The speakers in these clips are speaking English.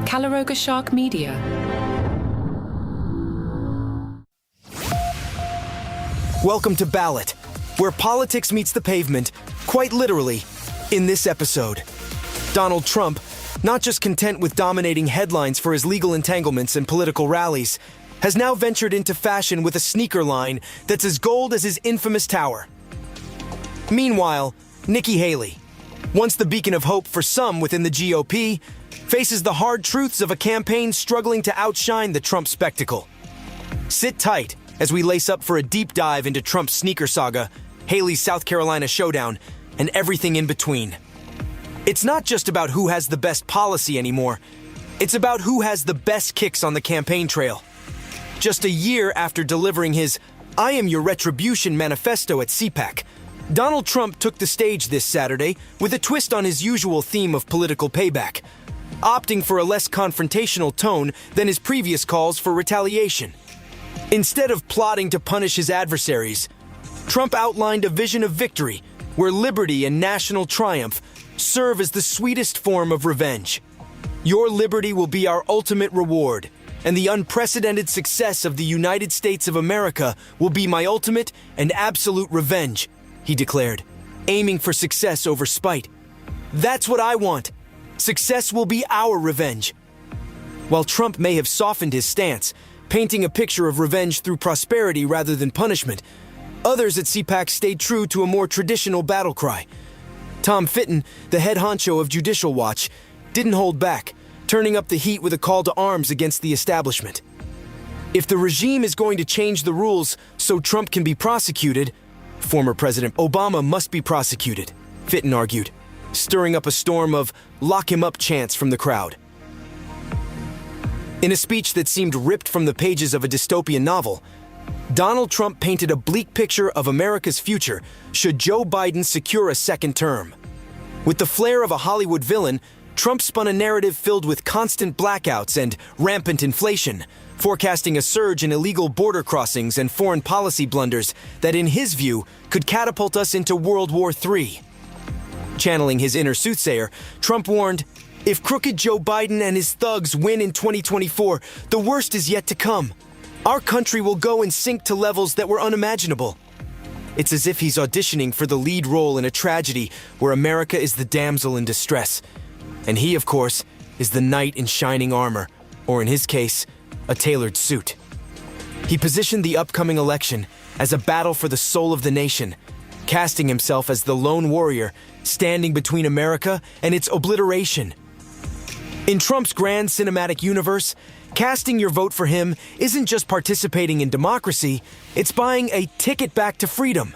Calaroga Shark Media. Welcome to Ballot, where politics meets the pavement, quite literally, in this episode. Donald Trump, not just content with dominating headlines for his legal entanglements and political rallies, has now ventured into fashion with a sneaker line that's as gold as his infamous tower. Meanwhile, Nikki Haley, once the beacon of hope for some within the GOP, faces the hard truths of a campaign struggling to outshine the Trump spectacle. Sit tight as we lace up for a deep dive into Trump's sneaker saga, Haley's South Carolina showdown, and everything in between. It's not just about who has the best policy anymore. It's about who has the best kicks on the campaign trail. Just a year after delivering his "I am your retribution" manifesto at CPAC, Donald Trump took the stage this Saturday with a twist on his usual theme of political payback, opting for a less confrontational tone than his previous calls for retaliation. Instead of plotting to punish his adversaries, Trump outlined a vision of victory where liberty and national triumph serve as the sweetest form of revenge. Your liberty will be our ultimate reward, and the unprecedented success of the United States of America will be my ultimate and absolute revenge, he declared, aiming for success over spite. That's what I want. Success will be our revenge. While Trump may have softened his stance, painting a picture of revenge through prosperity rather than punishment, others at CPAC stayed true to a more traditional battle cry. Tom Fitton, the head honcho of Judicial Watch, didn't hold back, turning up the heat with a call to arms against the establishment. If the regime is going to change the rules so Trump can be prosecuted, former President Obama must be prosecuted, Fitton argued, stirring up a storm of "lock him up" chants from the crowd. In a speech that seemed ripped from the pages of a dystopian novel, Donald Trump painted a bleak picture of America's future should Joe Biden secure a second term. With the flair of a Hollywood villain, Trump spun a narrative filled with constant blackouts and rampant inflation, forecasting a surge in illegal border crossings and foreign policy blunders that, in his view, could catapult us into World War III. Channeling his inner soothsayer, Trump warned, "If crooked Joe Biden and his thugs win in 2024, the worst is yet to come. Our country will go and sink to levels that were unimaginable." It's as if he's auditioning for the lead role in a tragedy where America is the damsel in distress. And he, of course, is the knight in shining armor, or in his case, a tailored suit. He positioned the upcoming election as a battle for the soul of the nation, casting himself as the lone warrior standing between America and its obliteration. In Trump's grand cinematic universe, casting your vote for him isn't just participating in democracy, it's buying a ticket back to freedom.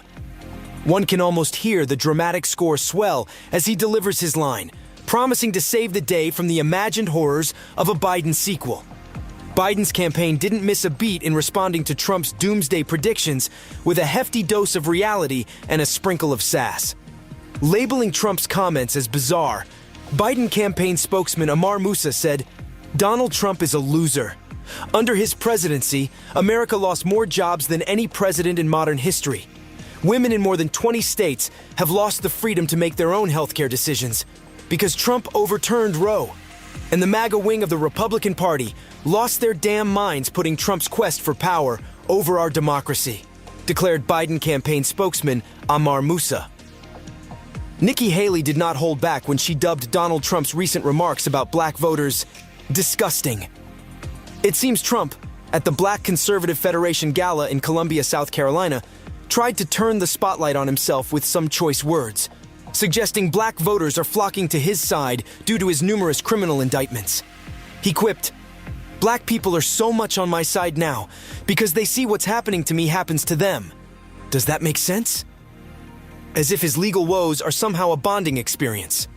One can almost hear the dramatic score swell as he delivers his line, promising to save the day from the imagined horrors of a Biden sequel. Biden's campaign didn't miss a beat in responding to Trump's doomsday predictions with a hefty dose of reality and a sprinkle of sass. Labeling Trump's comments as bizarre, Biden campaign spokesman Amar Moussa said, "Donald Trump is a loser. Under his presidency, America lost more jobs than any president in modern history. Women in more than 20 states have lost the freedom to make their own healthcare decisions because Trump overturned Roe. And the MAGA wing of the Republican Party lost their damn minds putting Trump's quest for power over our democracy," declared Biden campaign spokesman Amar Moussa. Nikki Haley did not hold back when she dubbed Donald Trump's recent remarks about black voters disgusting. It seems Trump, at the Black Conservative Federation Gala in Columbia, South Carolina, tried to turn the spotlight on himself with some choice words, suggesting black voters are flocking to his side due to his numerous criminal indictments. He quipped, "Black people are so much on my side now because they see what's happening to me happens to them. Does that make sense?" As if his legal woes are somehow a bonding experience.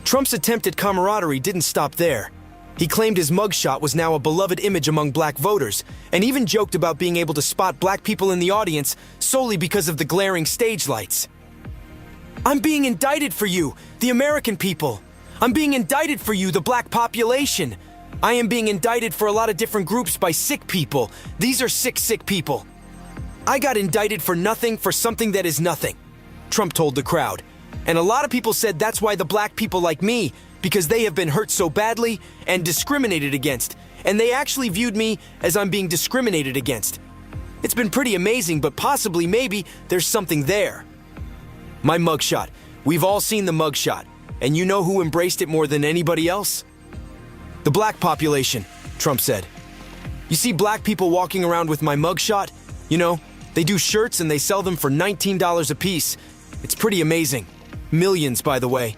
Trump's attempt at camaraderie didn't stop there. He claimed his mugshot was now a beloved image among black voters, and even joked about being able to spot black people in the audience solely because of the glaring stage lights. "I'm being indicted for you, the American people. I'm being indicted for you, the black population. I am being indicted for a lot of different groups by sick people. These are sick people. I got indicted for nothing for something that is nothing," Trump told the crowd. And a lot of people said that's why the black people like me, because they have been hurt so badly and discriminated against, and they actually viewed me as I'm being discriminated against. It's been pretty amazing, but possibly, maybe, there's something there. My mugshot. We've all seen the mugshot, and you know who embraced it more than anybody else? The black population, Trump said. You see black people walking around with my mugshot? You know, they do shirts and they sell them for $19 a piece. It's pretty amazing. Millions, by the way.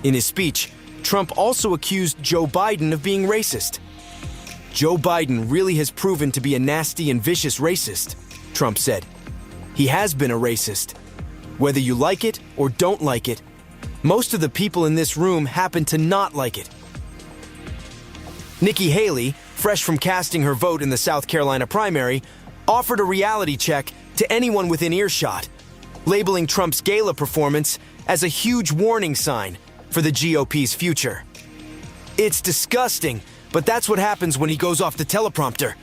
In his speech, Trump also accused Joe Biden of being racist. Joe Biden really has proven to be a nasty and vicious racist, Trump said. He has been a racist. Whether you like it or don't like it, most of the people in this room happen to not like it. Nikki Haley, fresh from casting her vote in the South Carolina primary, offered a reality check to anyone within earshot, labeling Trump's gala performance as a huge warning sign for the GOP's future. It's disgusting, but that's what happens when he goes off the teleprompter,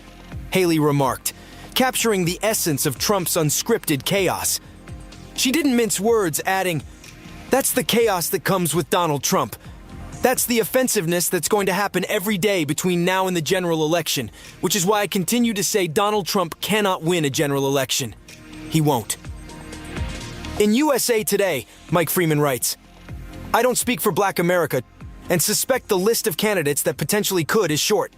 Haley remarked, capturing the essence of Trump's unscripted chaos. She didn't mince words, adding, "That's the chaos that comes with Donald Trump. That's the offensiveness that's going to happen every day between now and the general election, which is why I continue to say Donald Trump cannot win a general election. He won't." In USA Today, Mike Freeman writes, "I don't speak for Black America and suspect the list of candidates that potentially could is short.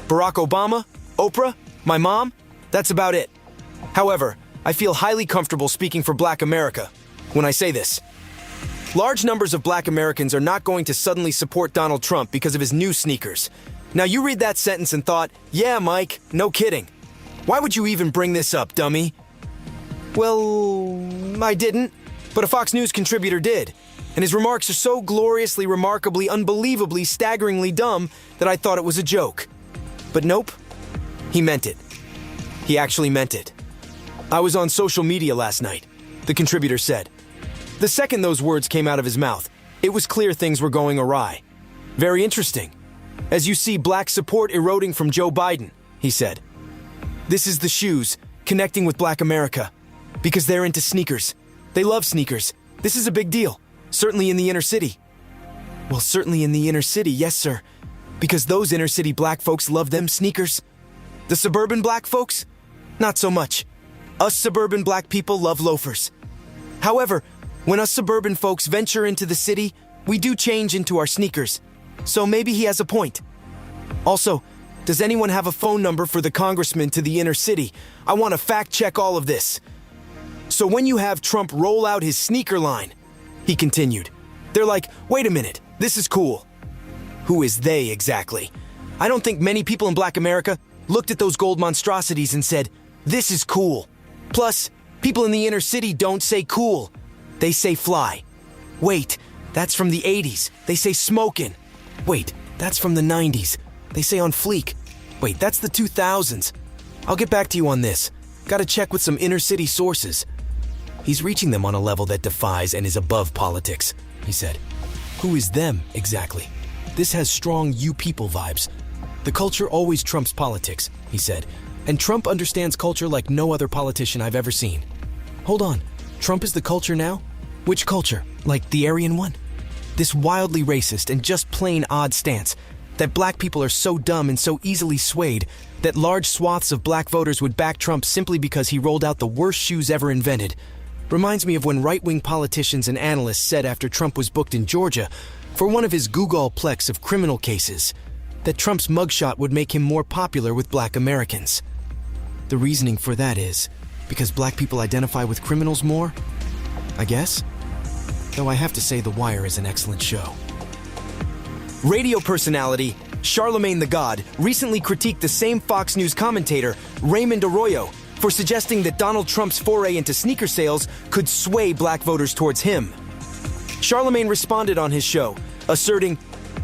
Barack Obama, Oprah, my mom, that's about it. However, I feel highly comfortable speaking for Black America when I say this. Large numbers of Black Americans are not going to suddenly support Donald Trump because of his new sneakers. Now you read that sentence and thought, yeah, Mike, no kidding. Why would you even bring this up, dummy? Well, I didn't, but a Fox News contributor did. And his remarks are so gloriously, remarkably, unbelievably, staggeringly dumb that I thought it was a joke. But nope, he meant it. He actually meant it. I was on social media last night," the contributor said. The second those words came out of his mouth, it was clear things were going awry. "Very interesting. As you see black support eroding from Joe Biden," he said. "This is the shoes connecting with Black America because they're into sneakers. They love sneakers. This is a big deal. Certainly in the inner city." "Well, certainly in the inner city, yes, sir. Because those inner city black folks love them sneakers. The suburban black folks? Not so much. Us suburban black people love loafers. However, when us suburban folks venture into the city, we do change into our sneakers. So maybe he has a point. Also, does anyone have a phone number for the congressman to the inner city? I want to fact check all of this. So when you have Trump roll out his sneaker line," he continued, "they're like, wait a minute, this is cool." Who is they exactly? I don't think many people in Black America looked at those gold monstrosities and said, "This is cool." Plus, people in the inner city don't say cool. They say fly. Wait, that's from the 80s. They say smokin'. Wait, that's from the 90s. They say on fleek. Wait, that's the 2000s. I'll get back to you on this. Gotta check with some inner city sources. He's reaching them on a level that defies and is above politics, he said. Who is them, exactly? This has strong you people vibes. The culture always trumps politics, he said. And Trump understands culture like no other politician I've ever seen. Hold on, Trump is the culture now? Which culture? Like the Aryan one? This wildly racist and just plain odd stance that black people are so dumb and so easily swayed that large swaths of black voters would back Trump simply because he rolled out the worst shoes ever invented. Reminds me of when right-wing politicians and analysts said after Trump was booked in Georgia for one of his Googleplex of criminal cases that Trump's mugshot would make him more popular with black Americans. The reasoning for that is because black people identify with criminals more, I guess? Though I have to say The Wire is an excellent show. Radio personality Charlemagne the God recently critiqued the same Fox News commentator, Raymond Arroyo, for suggesting that Donald Trump's foray into sneaker sales could sway black voters towards him. Charlemagne responded on his show, asserting,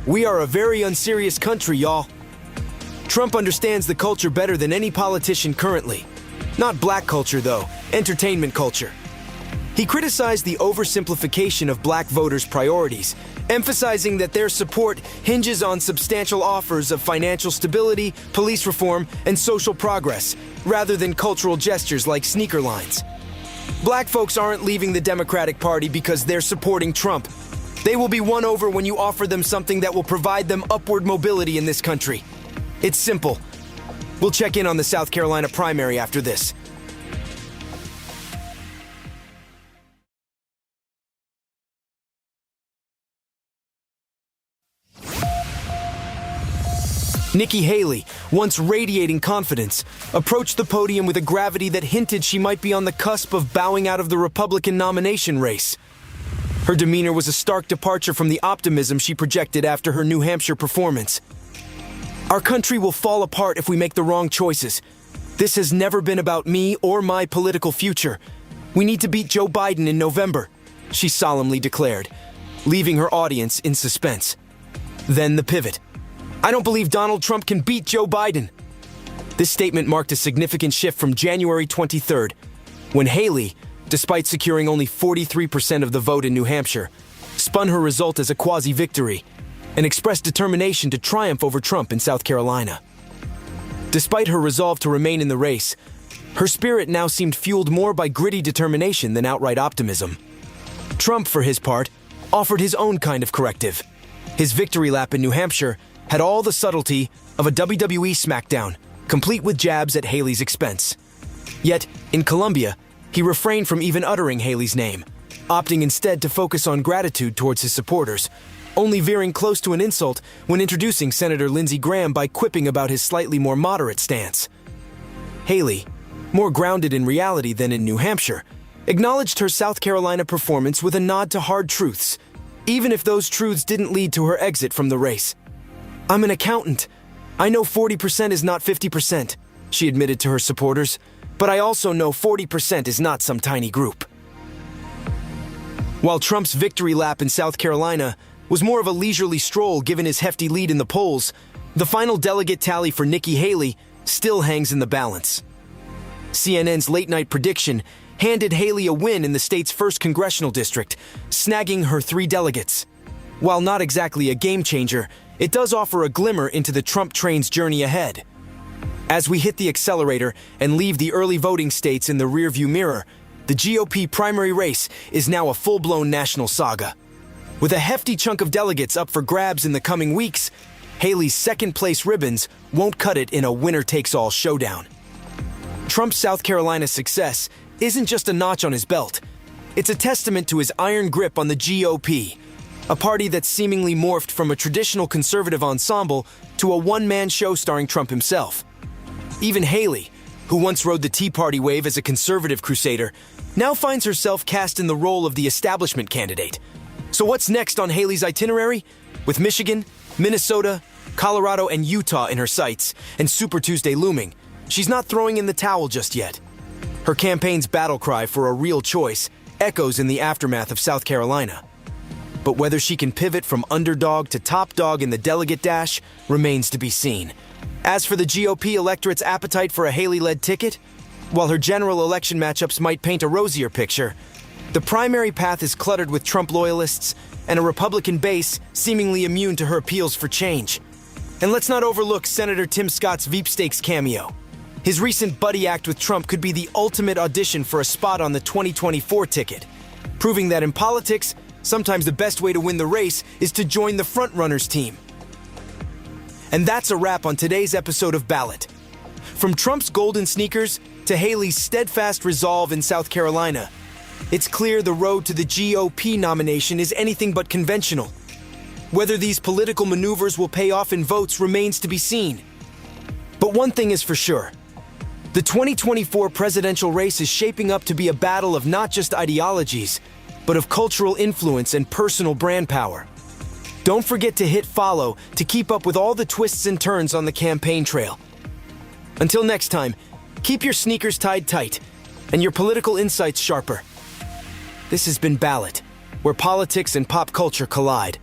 "We are a very unserious country, y'all. Trump understands the culture better than any politician currently. Not black culture, though, entertainment culture." He criticized the oversimplification of black voters' priorities, emphasizing that their support hinges on substantial offers of financial stability, police reform, and social progress, rather than cultural gestures like sneaker lines. Black folks aren't leaving the Democratic Party because they're supporting Trump. They will be won over when you offer them something that will provide them upward mobility in this country. It's simple. We'll check in on the South Carolina primary after this. Nikki Haley, once radiating confidence, approached the podium with a gravity that hinted she might be on the cusp of bowing out of the Republican nomination race. Her demeanor was a stark departure from the optimism she projected after her New Hampshire performance. Our country will fall apart if we make the wrong choices. This has never been about me or my political future. We need to beat Joe Biden in November, she solemnly declared, leaving her audience in suspense. Then the pivot. I don't believe Donald Trump can beat Joe Biden. This statement marked a significant shift from January 23rd, when Haley, despite securing only 43% of the vote in New Hampshire, spun her result as a quasi-victory and expressed determination to triumph over Trump in South Carolina. Despite her resolve to remain in the race, her spirit now seemed fueled more by gritty determination than outright optimism. Trump, for his part, offered his own kind of corrective. His victory lap in New Hampshire had all the subtlety of a WWE SmackDown, complete with jabs at Haley's expense. Yet, in Columbia, he refrained from even uttering Haley's name, opting instead to focus on gratitude towards his supporters, only veering close to an insult when introducing Senator Lindsey Graham by quipping about his slightly more moderate stance. Haley, more grounded in reality than in New Hampshire, acknowledged her South Carolina performance with a nod to hard truths, even if those truths didn't lead to her exit from the race. I'm an accountant. I know 40% is not 50%, she admitted to her supporters, but I also know 40% is not some tiny group. While Trump's victory lap in South Carolina was more of a leisurely stroll given his hefty lead in the polls, the final delegate tally for Nikki Haley still hangs in the balance. CNN's late-night prediction handed Haley a win in the state's first congressional district, snagging her 3 delegates. While not exactly a game-changer, it does offer a glimmer into the Trump train's journey ahead. As we hit the accelerator and leave the early voting states in the rearview mirror, the GOP primary race is now a full-blown national saga. With a hefty chunk of delegates up for grabs in the coming weeks, Haley's second-place ribbons won't cut it in a winner-takes-all showdown. Trump's South Carolina success isn't just a notch on his belt. It's a testament to his iron grip on the GOP, a party that's seemingly morphed from a traditional conservative ensemble to a one-man show starring Trump himself. Even Haley, who once rode the Tea Party wave as a conservative crusader, now finds herself cast in the role of the establishment candidate. So what's next on Haley's itinerary? With Michigan, Minnesota, Colorado, and Utah in her sights, and Super Tuesday looming, she's not throwing in the towel just yet. Her campaign's battle cry for a real choice echoes in the aftermath of South Carolina. But whether she can pivot from underdog to top dog in the delegate dash remains to be seen. As for the GOP electorate's appetite for a Haley-led ticket, while her general election matchups might paint a rosier picture, the primary path is cluttered with Trump loyalists and a Republican base seemingly immune to her appeals for change. And let's not overlook Senator Tim Scott's Veep-stakes cameo. His recent buddy act with Trump could be the ultimate audition for a spot on the 2024 ticket, proving that in politics, sometimes the best way to win the race is to join the frontrunners team. And that's a wrap on today's episode of Ballot. From Trump's golden sneakers to Haley's steadfast resolve in South Carolina, it's clear the road to the GOP nomination is anything but conventional. Whether these political maneuvers will pay off in votes remains to be seen. But one thing is for sure. The 2024 presidential race is shaping up to be a battle of not just ideologies, but of cultural influence and personal brand power. Don't forget to hit follow to keep up with all the twists and turns on the campaign trail. Until next time, keep your sneakers tied tight and your political insights sharper. This has been Ballot, where politics and pop culture collide.